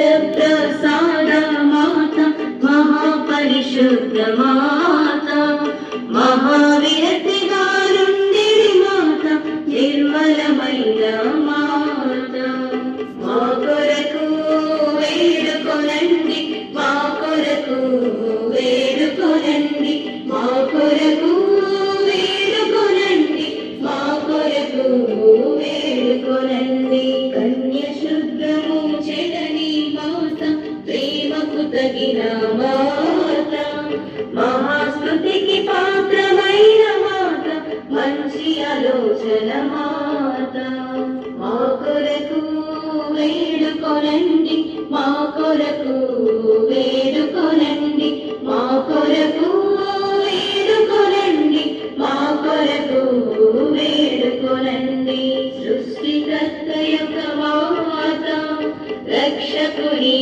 देववरप्रसाद माता महापरिशुद्ध माता महाविरतिगारुण्डिनि माता निर्मलమైన माता మా కొరకు వేడుకొనండి మా కొరకు వేడుకొనండి మా కొరకు వేడుకొనండి మా కొరకు వేడుకొనండి కన్య శుద్ధము చెడని మాత ప్రేమకు తగిన మాత మహాస్తుతికి పాత్రమైన మాత మంచి ఆలోచన మాత మా కొరకు వేడుకొనండి మా కొరకు వేడుకొనండి మా కొరకు వేడుకొనండి మా కొరకు వేడుకొనండి సృష్టికర్త యొక్క మాత రక్షకుని